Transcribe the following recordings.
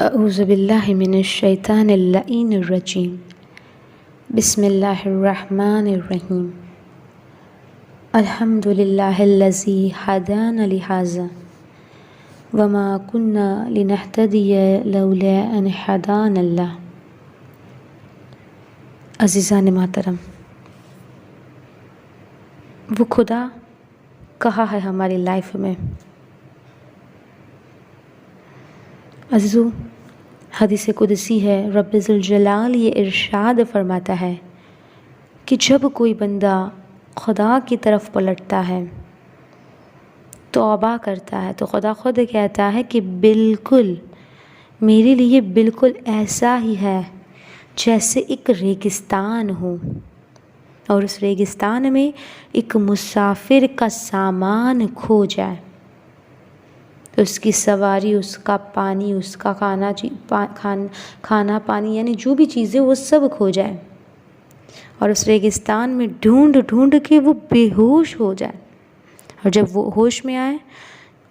अऊज़ुबिल्लाहि मिनश्शैतानिर्रजीम बिस्मिल्लाहिर्रहमानिर्रहीम अल्हम्दुलिल्लाहिल्लज़ी हदाना लिहाज़ा वमा कुन्ना लिनहतदिय लौला अन हदानल्लाह। अज़ीज़ान मोहतरम, वो खुदा कहाँ है हमारी लाइफ में? अज़ीज़ो, हदीस कुदसी है, रब्बुल जलाल ये इरशाद फरमाता है कि जब कोई बंदा खुदा की तरफ पलटता है, तौबा करता है, तो खुदा खुद कहता है कि बिल्कुल मेरे लिए बिल्कुल ऐसा ही है जैसे एक रेगिस्तान हो और उस रेगिस्तान में एक मुसाफिर का सामान खो जाए, तो उसकी सवारी, उसका पानी, उसका खाना पानी यानी जो भी चीज़ें वो सब खो जाए और उस रेगिस्तान में ढूंढ ढूंढ के वो बेहोश हो जाए। और जब वो होश में आए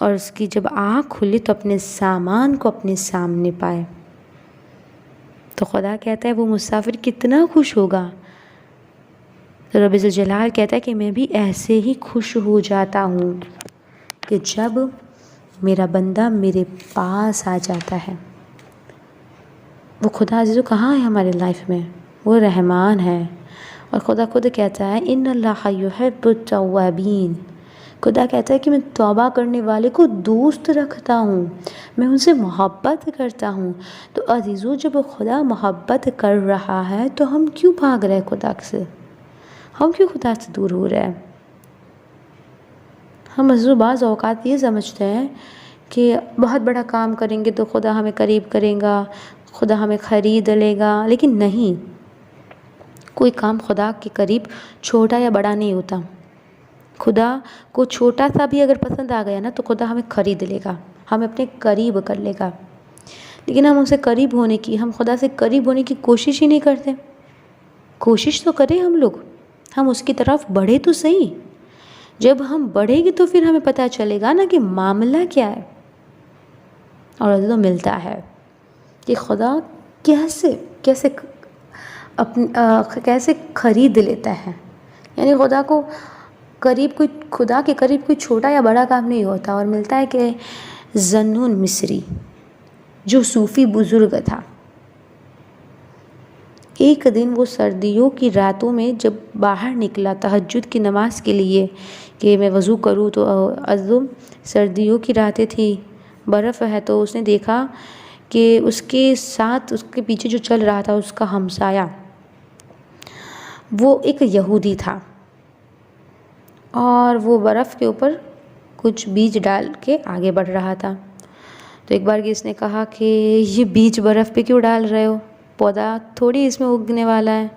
और उसकी जब आँख खुली तो अपने सामान को अपने सामने पाए, तो खुदा कहता है वो मुसाफिर कितना खुश होगा। तो रब्बुल जलाल कहता है कि मैं भी ऐसे ही खुश हो जाता हूँ कि जब मेरा बंदा मेरे पास आ जाता है। वो खुदा अज़ीज़ो कहाँ है हमारे लाइफ में? वो रहमान है और खुदा खुद कहता है इन्नल्लाह युहिब्बुत तव्वाबीन। खुदा कहता है कि मैं तौबा करने वाले को दोस्त रखता हूँ, मैं उनसे मोहब्बत करता हूँ। तो अज़ीज़ो, जब खुदा मोहब्बत कर रहा है तो हम क्यों भाग रहे हैं खुदा से? हम क्यों खुदा से दूर हो रहे हैं? हम अज़ीज़ो बाज़ औक़ात ये समझते हैं कि बहुत बड़ा काम करेंगे तो खुदा हमें करीब करेगा, खुदा हमें ख़रीद लेगा, लेकिन नहीं, कोई काम खुदा के करीब छोटा या बड़ा नहीं होता। खुदा को छोटा सा भी अगर पसंद आ गया ना तो खुदा हमें ख़रीद लेगा, हमें अपने करीब कर लेगा। लेकिन हम उनसे करीब होने की, हम खुदा से करीब होने की कोशिश ही नहीं करते। कोशिश तो करें हम लोग, हम उसकी तरफ बढ़े तो सही। जब हम बढ़ेंगे तो फिर हमें पता चलेगा ना कि मामला क्या है। और तो मिलता है कि खुदा कैसे कैसे कैसे ख़रीद लेता है। यानी खुदा को करीब कोई, खुदा के करीब कोई छोटा या बड़ा काम नहीं होता। और मिलता है कि ज़न्नून मिस्री जो सूफ़ी बुज़ुर्ग था, एक दिन वो सर्दियों की रातों में जब बाहर निकला तहज्जुद की नमाज़ के लिए कि मैं वज़ू करूँ, तो अज़ुम सर्दियों की रातें थी, बर्फ़ है, तो उसने देखा कि उसके साथ, उसके पीछे जो चल रहा था उसका हमसाया, वो एक यहूदी था और वो बर्फ़ के ऊपर कुछ बीज डाल के आगे बढ़ रहा था। तो एक बार किसने कहा कि ये बीज बर्फ़ पे क्यों डाल रहे हो? पौधा थोड़ी इसमें उगने वाला है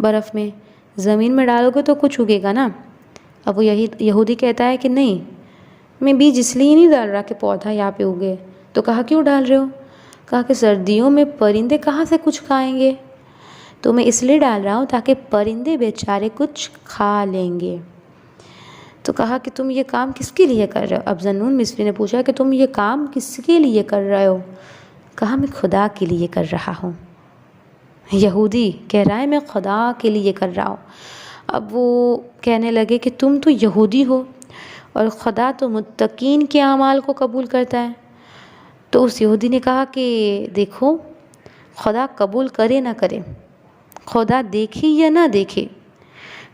बर्फ़ में, ज़मीन में डालोगे तो कुछ उगेगा ना। अब वो यही यहूदी कहता है कि नहीं, मैं बीज इसलिए नहीं डाल रहा कि पौधा यहाँ पे उगे। तो कहा क्यों डाल रहे हो? कहा कि सर्दियों में परिंदे कहाँ से कुछ खाएंगे, तो मैं इसलिए डाल रहा हूँ ताकि परिंदे बेचारे कुछ खा लेंगे। तो कहा कि तुम ये काम किसके लिए कर रहे हो? अब ज़न्नून मिस्री ने पूछा कि तुम ये काम किसके लिए कर रहे हो? कहा मैं खुदा के लिए कर रहा हूँ। यहूदी कह रहा है मैं खुदा के लिए कर रहा हूँ। अब वो कहने लगे कि तुम तो यहूदी हो और खुदा तो मुत्तकीन के अमाल को कबूल करता है। तो उस यहूदी ने कहा कि देखो, खुदा कबूल करे ना करे, खुदा देखे या ना देखे,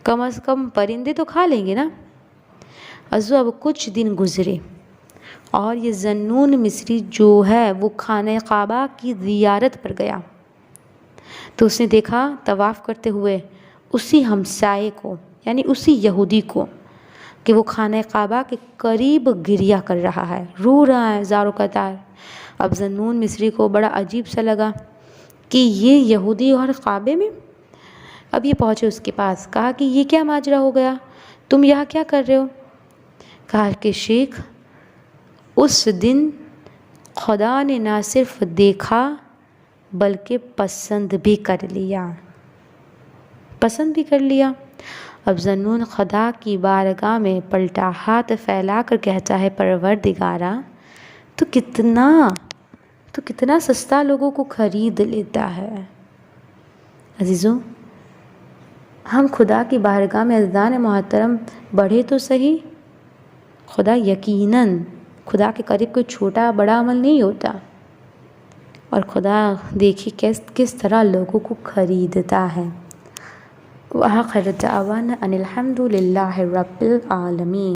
कम से कम परिंदे तो खा लेंगे ना। अब कुछ दिन गुज़रे और ये ज़न्नून मिस्री जो है वो खाने काबा की ज़ियारत पर गया। तो उसने देखा तवाफ़ करते हुए उसी हमसाये को, यानी उसी यहूदी को, कि वो खाने काबा के करीब गिरिया कर रहा है, रो रहा है ज़ारो कतार। अब ज़न्नून मिस्री को बड़ा अजीब सा लगा कि ये यहूदी और काबे में। अब ये पहुँचे उसके पास, कहा कि ये क्या माजरा हो गया, तुम यहाँ क्या कर रहे हो? कहा कि शेख, उस दिन खुदा ने ना सिर्फ देखा बल्कि पसंद भी कर लिया, पसंद भी कर लिया। अब ज़न्नून खुदा की बारगाह में पलटा हाथ फैला कर कहता है परवरदिगारा, तो कितना तो कितना सस्ता लोगों को ख़रीद लेता है। अजीज़ों, हम खुदा की बारगाह में अज़ान मोहतरम बढ़े तो सही, खुदा यकीनन खुदा के करीब कोई छोटा बड़ा अमल नहीं होता। और खुदा देखिए किस तरह लोगों को ख़रीदता है। व आखिर दावाना अनिल हम्दुलिल्लाहि रब्बिल आलमीन।